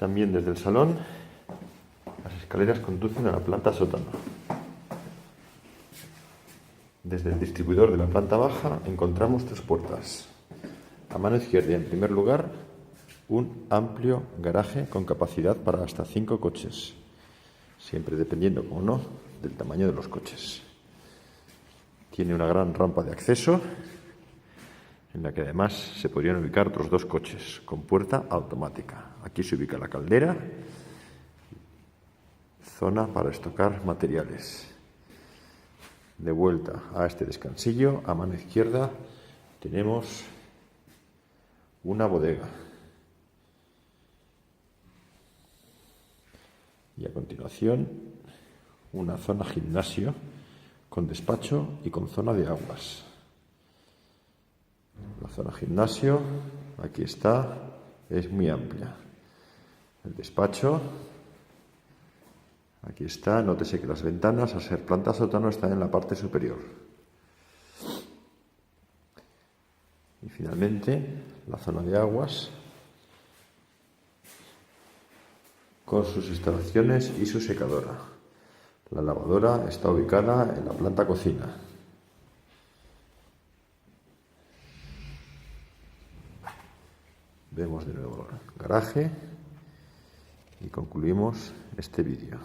También desde el salón, las escaleras conducen a la planta sótano. Desde el distribuidor de la planta baja encontramos 3 puertas. A mano izquierda, en primer lugar, un amplio garaje con capacidad para hasta 5 coches, siempre dependiendo, como no, del tamaño de los coches. Tiene una gran rampa de acceso, en la que además se podrían ubicar otros 2 coches, con puerta automática. Aquí se ubica la caldera, zona para estocar materiales. De vuelta a este descansillo, a mano izquierda tenemos una bodega. Y a continuación, una zona gimnasio con despacho y con zona de aguas. La zona gimnasio, aquí está, es muy amplia. El despacho, aquí está. Nótese que las ventanas, al ser planta sótano, están en la parte superior. Y finalmente, la zona de aguas, con sus instalaciones y su secadora. La lavadora está ubicada en la planta cocina. Vemos de nuevo el garaje y concluimos este vídeo.